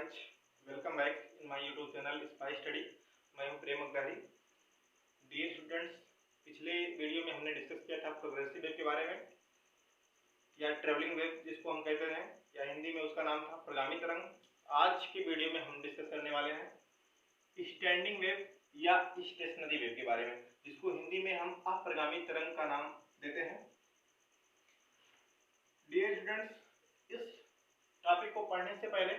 Friends, welcome back in my YouTube channel spy study. मैं हूं प्रेम अग्रही। Dear students, पिछले video में हमने डिस्कस किया था प्रोग्रेसिव वेव के बारे में, या ट्रेवलिंग वेव जिसको हम कहते हैं, या हिंदी में उसका नाम था प्रगामी तरंग। आज के वीडियो में हम डिस्कस करने वाले हैं स्टैंडिंग वेव या स्टेशनरी वेव के बारे में, जिसको हिंदी में हम अप्रगामी तरंग का नाम देते हैं। डियर स्टूडेंट्स, इस टॉपिक को पढ़ने से पहले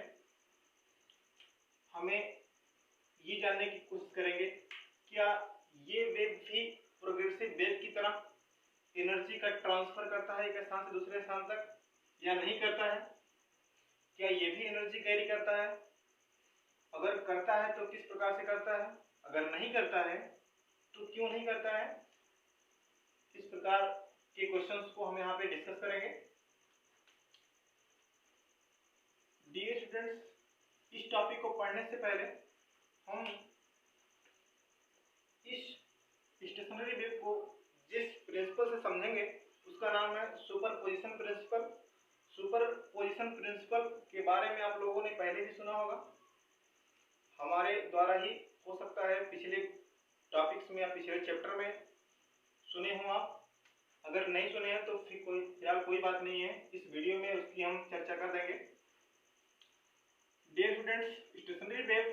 हमें ये जानने की कोशिश करेंगे क्या ये वेव भी प्रोग्रेसिव वेव की तरह एनर्जी का ट्रांसफर करता है एक स्थान से दूसरे स्थान तक, या नहीं करता है? क्या ये भी एनर्जी कैरी करता है? अगर करता है तो किस प्रकार से करता है? अगर नहीं करता है तो क्यों नहीं करता है? इस प्रकार के क्वेश्चंस को हम यहाँ पे डिस्कस करेंगे। डियर स्टूडेंट्स, इस टॉपिक को पढ़ने से पहले हम इस स्टेशनरी वेव को जिस प्रिंसिपल से समझेंगे उसका नाम है सुपरपोजिशन प्रिंसिपल। सुपरपोजिशन प्रिंसिपल के बारे में आप लोगों ने पहले भी सुना होगा, हमारे द्वारा ही हो सकता है पिछले टॉपिक्स में या पिछले चैप्टर में सुने हो आप। अगर नहीं सुने हैं तो फिर कोई बात नहीं है, इस वीडियो में उसकी हम चर्चा कर देंगे। डियर स्टूडेंट्स, स्टेशनरी वेव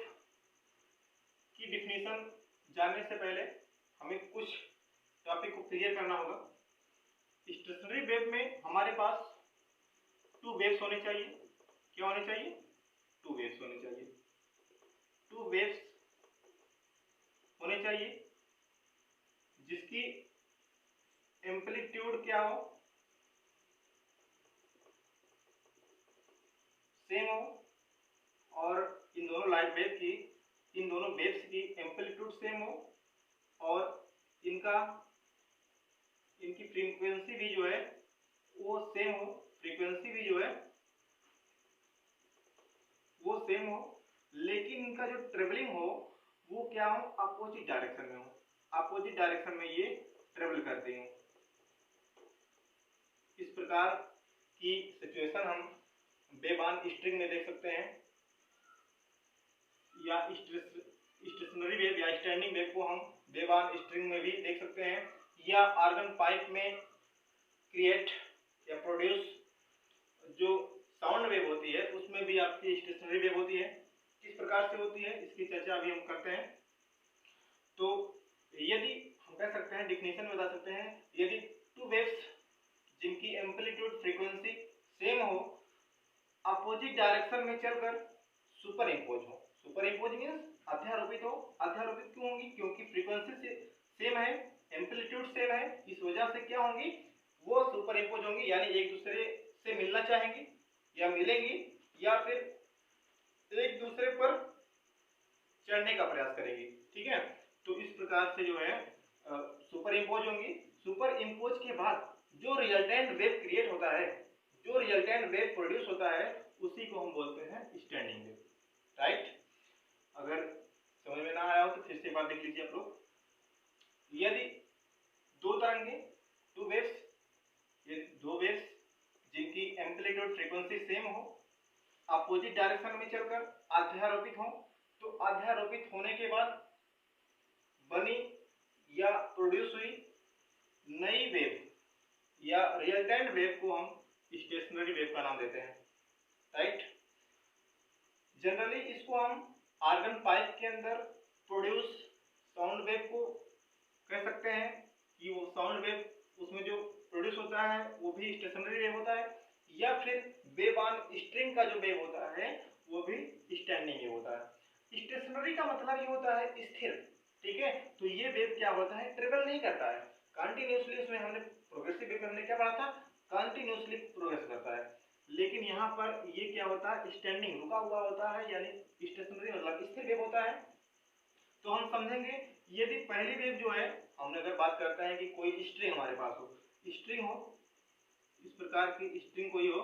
की डिफिनीशन जानने से पहले हमें कुछ टॉपिक को क्लियर करना होगा। स्टेशनरी वेव में हमारे पास टू वेव्स होने चाहिए। क्या होने चाहिए? टू वेव्स होने चाहिए। टू वेव्स होने चाहिए जिसकी एम्पलीट्यूड क्या हो? सेम हो, और इन दोनों लाइट वेव की, इन दोनों वेव्स की एम्पलीट्यूड सेम हो, और इनकी फ्रीक्वेंसी भी जो है वो सेम हो। फ्रीक्वेंसी भी जो है वो सेम हो, लेकिन इनका जो ट्रेवलिंग हो वो क्या हो? अपोजिट डायरेक्शन में हो। अपोजिट डायरेक्शन में ये ट्रेवल करते हैं। इस प्रकार की सिचुएशन हम वेव ऑन स्ट्रिंग में देख सकते हैं, या स्टेशनरी वेव या स्टैंडिंग वेव को हम वेव ऑन स्ट्रिंग में भी देख सकते हैं, या आर्गन पाइप में क्रिएट या प्रोड्यूस जो साउंड वेव होती है उसमें भी आपकी स्टेशनरी वेव होती है। किस प्रकार से होती है इसकी चर्चा अभी हम करते हैं। तो यदि हम कह सकते हैं, डिफिनेशन बता सकते हैं, यदि टू वेव्स जिनकी एम्पलीट्यूड फ्रीक्वेंसी सेम हो, अपोजिट डायरेक्शन में चलकर सुपर इम्पोज हो। सुपर इम्पोज मीन्स अध्यारोपित हो। अध्यारोपित क्यों होंगी? क्योंकि फ्रीक्वेंसी सेम है, एम्पलीट्यूड सेम है, इस वजह से क्या होंगी? वो सुपर इम्पोज होंगी, यानी एक दूसरे से मिलना चाहेंगी या मिलेंगी, या फिर एक दूसरे पर चढ़ने का प्रयास करेंगी। ठीक है, तो इस प्रकार से जो है सुपर इम्पोज होंगी। सुपर इम्पोज के बाद जो रिजल्टेंट वेव क्रिएट होता है, जो रिजल्टेंट वेव प्रोड्यूस होता है, उसी को हम बोलते हैं स्टैंडिंग वेव। राइट? अगर समझ में ना आया हो तो फिर से एक बार देख लीजिए आप लोग। यदि दो तरंगे, टू वेव्स, ये दो वेव्स जिनकी एम्पलीट्यूड फ्रीक्वेंसी सेम हो, अपोजिट डायरेक्शन में चलकर अध्यारोपित हो, तो अध्यारोपित होने के बाद बनी या प्रोड्यूस हुई नई वेव या रिजल्टेंट वेव को हम स्टेशनरी वेव का नाम देते हैं। राइट? जनरली इसको हम आर्गन पाइप के अंदर प्रोड्यूस साउंड वेव को कह सकते हैं कि वो साउंड वेव, उसमें जो प्रोड्यूस होता है वो भी स्टेशनरी वेव होता है, या फिर वेव ऑन स्ट्रिंग का जो वेव होता है वो भी स्टैंडिंग वेव होता है। स्टेशनरी का मतलब ये होता है स्थिर। ठीक है, तो ये वेव क्या होता है? ट्रेवल नहीं करता है कंटिन्यूअसली। उसमें हमने प्रोग्रेसिव वेव में हमने क्या पढ़ा था? कंटिन्यूअसली प्रोग्रेस करता है। लेकिन यहाँ पर ये क्या होता है? स्टैंडिंग, रुका हुआ होता है, यानी स्टेशनरी मतलब स्थिर वेव होता है। तो हम समझेंगे, यदि पहली वेव जो है, हमने अगर बात करते हैं कि कोई स्ट्रिंग हमारे पास हो, स्ट्रिंग हो, इस प्रकार की स्ट्रिंग कोई हो,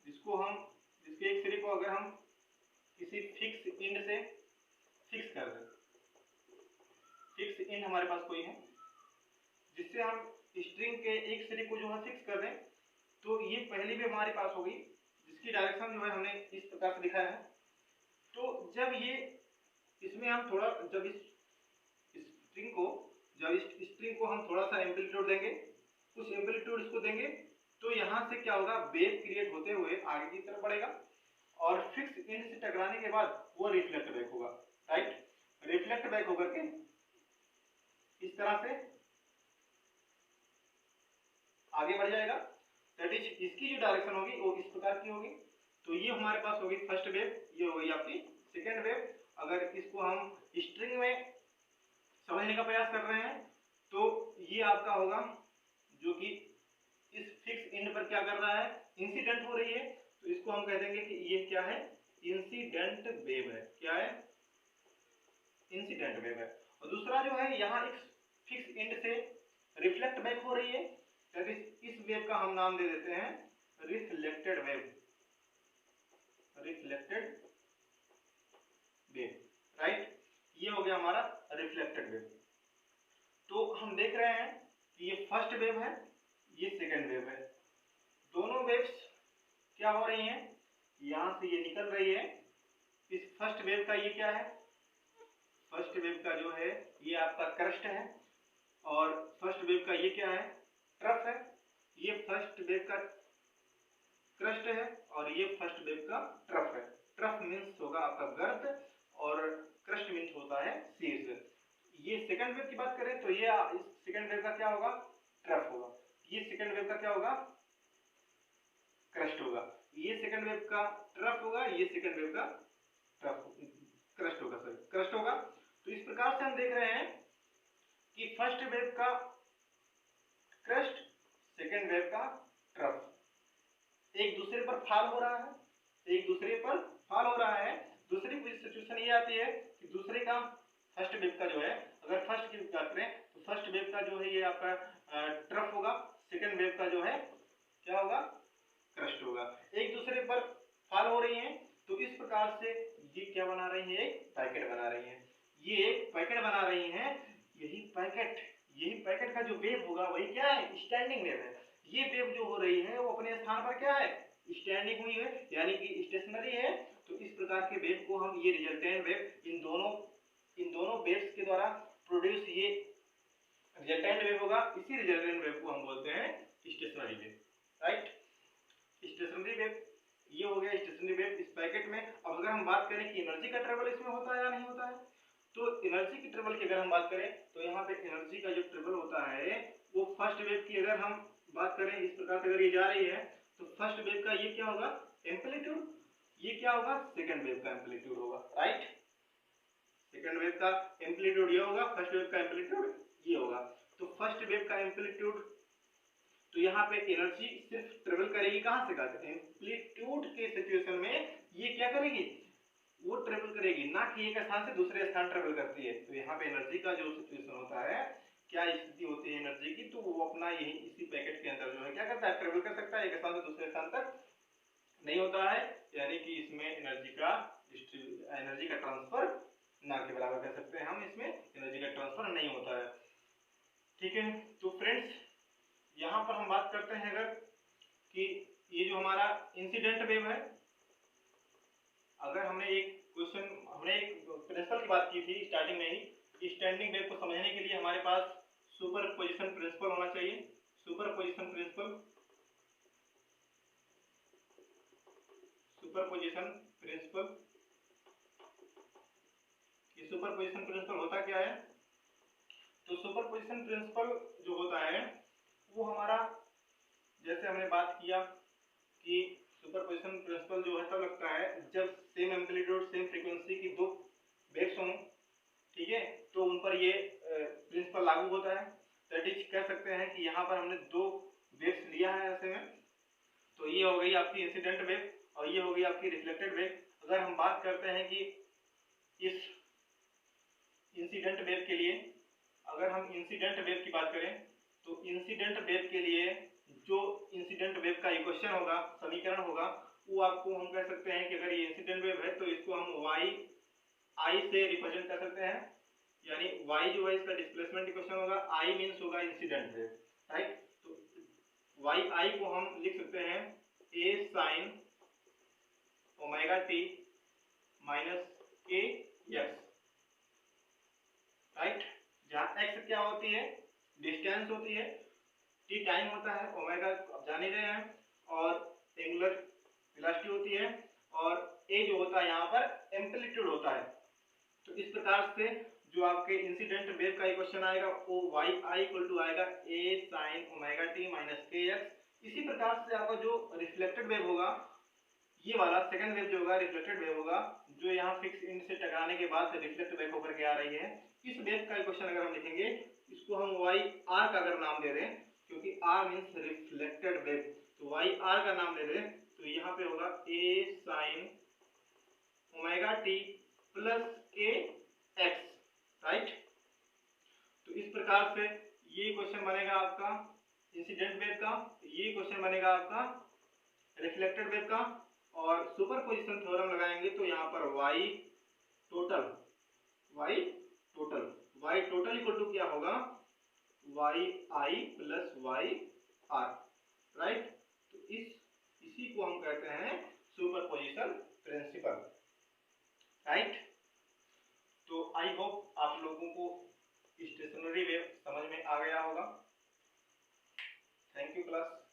जिसके एक सिरे को अगर हम किसी फिक्स एंड से फिक्स कर दें, फिक्स एंड हमारे पास कोई है जिससे हम स्ट्रिंग के एक सिरे को जो है फिक्स कर दें, तो ये पहली वेव हमारे पास होगी, जिसकी डायरेक्शन जो है हमने इस प्रकार से दिखाया है। तो जब ये इसमें हम थोड़ा जब इस स्ट्रिंग को हम थोड़ा सा एम्पलीट्यूड देंगे, कुछ एम्पलीट्यूड इसको देंगे, तो यहाँ से क्या होगा, वेव क्रिएट होते हुए आगे की तरफ बढ़ेगा और फिक्स एंड से टकराने के बाद वो रिफ्लेक्ट बैक होगा, राइट। रिफ्लेक्ट बैक होकर के इस तरह से आगे बढ़ जाएगा। दैट इज इसकी जो डायरेक्शन होगी वो इस प्रकार की होगी। तो ये हमारे पास होगी फर्स्ट वेव, ये हो गई आपकी सेकेंड वेव। अगर इसको हम स्ट्रिंग में समझने का प्रयास कर रहे हैं तो ये आपका होगा जो कि इस फिक्स एंड पर क्या कर रहा है, इंसिडेंट हो रही है, तो इसको हम कह देंगे कि ये क्या है, इंसिडेंट वेव है। क्या है, इंसिडेंट वेव है। और दूसरा जो है यहाँ एक फिक्स एंड से रिफ्लेक्ट बैक हो रही है, इस वेव का हम नाम दे देते हैं reflected wave, reflected wave, right. ये हो गया हमारा रिफ्लेक्टेड वेव। तो हम देख रहे हैं कि ये फर्स्ट वेव है, ये सेकंड वेव है। दोनों वेव्स क्या हो रही हैं, यहां से ये निकल रही है। इस फर्स्ट वेव का ये क्या है, फर्स्ट वेव का जो है ये आपका क्रस्ट है, और फर्स्ट वेव का ये क्या है, ट्रफ है। ये फर्स्ट वेव का क्रस्ट है और ये फर्स्ट वेव का ट्रफ है। ट्रफ मीन्स होगा आपका गर्द और क्रस्ट मीन्स होता है शीर्ष। ये सेकंड वेव की बात करें तो ये सेकंड वेव का क्या होगा, ट्रफ होगा। ये सेकंड वेव का क्या होगा, क्रस्ट होगा। ये सेकंड वेव का ट्रफ होगा, ये सेकंड वेव का क्रस्ट होगा, सॉरी क्रस्ट होगा। तो इस प्रकार से हम देख रहे हैं कि फर्स्ट वेव का क्रस्ट, सेकंड वेव का ट्रफ एक दूसरे पर फॉल हो रहा है, एक दूसरे पर फॉल हो रहा है। दूसरी सिचुएशन ये आती है कि दूसरे का फर्स्ट वेव का जो है, अगर फर्स्ट की बात करें तो फर्स्ट वेव का जो है ये आपका ट्रफ होगा, सेकंड वेव का जो है क्या होगा, क्रस्ट होगा। एक दूसरे पर फॉल हो रही हैं, तो इस प्रकार से ये क्या बना रही है, एक पैकेट बना रही है। ये एक पैकेट बना रही है। यही पैकेट का जो वेव होगा वही क्या है, स्टैंडिंग वेव है। ये वेव जो हो रही है वो अपने स्थान पर क्या है, स्टैंडिंग हुई है, यानी कि स्टेशनरी है। तो इस प्रकार के वेव को हम, ये रिजल्टेंट वेव, इन दोनों वेव्स के द्वारा प्रोड्यूस ये रिजल्टेंट वेव होगा। इसी रिजल्टेंट वेव को हम बोलते हैं stationary wave, right. Stationary wave ये हो गया स्टेशनरी वेव इस पैकेट में। अब अगर हम बात करें कि एनर्जी का ट्रेवल इसमें होता है या नहीं होता है, तो एनर्जी की ट्रेवल की अगर हम बात करें तो यहाँ पे एनर्जी का जो ट्रेवल होता है वो फर्स्ट वेव की अगर हम बात करें इस प्रकार से, अगर ये जा रही है तो फर्स्ट वेव का ये क्या होगा, एम्पलीट्यूड, ये क्या होगा, सेकंड वेव का एम्पलीट्यूड होगा, राइट। सेकंड वेव का एम्पलीट्यूड ये होगा, फर्स्ट वेव का एम्पलीट्यूड ये होगा। तो फर्स्ट वेव का एम्पलीट्यूड, तो यहाँ पे एनर्जी सिर्फ ट्रेवल करेगी कहां से, कहां से, एम्पलीट्यूड के सिचुएशन में ये क्या करेगी, वो ट्रेवल करेगी, ना कि एक स्थान से दूसरे स्थान ट्रेवल करती है। तो यहाँ पे एनर्जी का जो सिचुएशन होता है, क्या स्थिति होती है एनर्जी की, तो वो अपना यही इसी पैकेट के अंदर जो है क्या करता है, ट्रेवल कर सकता है, एक स्थान से दूसरे स्थान तक नहीं होता है, यानी कि इसमें एनर्जी का ट्रांसफर ना के बराबर कह सकते हैं हम, इसमें एनर्जी का ट्रांसफर नहीं होता है, ठीक है। तो फ्रेंड्स यहाँ पर हम बात करते हैं अगर कि ये जो हमारा इंसिडेंट वेव है, अगर हमने एक प्रिंसिपल की बात की थी स्टार्टिंग में ही, स्टैंडिंग वेव को समझने के लिए हमारे पास सुपरपोजिशन प्रिंसिपल होना चाहिए। सुपरपोजिशन प्रिंसिपल ये सुपरपोजिशन प्रिंसिपल होता क्या है, तो सुपरपोजिशन प्रिंसिपल जो होता है वो हमारा, जैसे हमने बात किया कि सुपरपोजिशन प्रिंसिपल जो है तब लगता है जब सेम एम्पलीट्यूड सेम फ्रीक्वेंसी की दो वेव्स हों, ठीक है, तो उन पर ये प्रिंसिपल लागू होता है। दैट इज कह सकते हैं कि यहाँ पर हमने दो वेव्स लिया है ऐसे में, तो ये हो गई आपकी इंसिडेंट वेव और ये हो गई आपकी रिफ्लेक्टेड वेव। अगर हम बात करते हैं कि इस इंसिडेंट वेव के लिए, अगर हम इंसिडेंट वेव की बात करें तो इंसिडेंट वेव के लिए जो इंसिडेंट वेव का इक्वेशन होगा, समीकरण होगा, वो आपको हम कह सकते हैं कि अगर ये इंसिडेंट वेव है तो इसको हम y से रिप्रेजेंट कर सकते हैं, यानी y जो है इसका डिस्प्लेसमेंट इक्वेशन होगा, I मींस होगा इंसिडेंट वेव, राइट। तो yi को हम लिख सकते हैं a sin omega t minus के एक्स, राइट। जहाँ एक्स क्या होती है, डिस्टेंस होती है, टी टाइम होता है, ओमेगा आप जान ही रहे हैं, और एंगुलर वेलोसिटी होती है, और ए जो होता है यहाँ पर एम्पलीट्यूड होता है। तो इस प्रकार से जो आपके इंसिडेंट वेव का क्वेश्चन आएगा वो वाई आई इक्वल टू आएगा ए साइन ओमेगा टी माइनस के एक्स। इसी प्रकार से आपका जो रिफ्लेक्टेड वेव होगा, ये वाला सेकंड वेव जो होगा रिफ्लेक्टेड वेव होगा, जो यहाँ फिक्स इंड से टकराने के बाद रिफ्लेक्ट बैक होकर के आ रही है, इस वेव का क्वेश्चन अगर हम लिखेंगे, इसको हम वाई आर का अगर नाम दे दें, क्योंकि आर मीन्स रिफ्लेक्टेड वेव, तो वाई आर का नाम दे दें, तो यहाँ पे होगा ए साइन ओमेगा टी प्लस के एक्स, राइट। तो इस प्रकार से ये क्वेश्चन बनेगा आपका इंसिडेंट वेव का, ये क्वेश्चन बनेगा आपका रिफ्लेक्टेड वेव का, और सुपरपोजिशन थ्योरम लगाएंगे तो यहाँ पर y total, y total equal to क्या होगा, y i plus y r, right. तो इसी को हम कहते हैं सुपरपोजिशन प्रिंसिपल, राइट। तो आई होप आप लोगों को स्टेशनरी वेव समझ में आ गया होगा। Thank you class.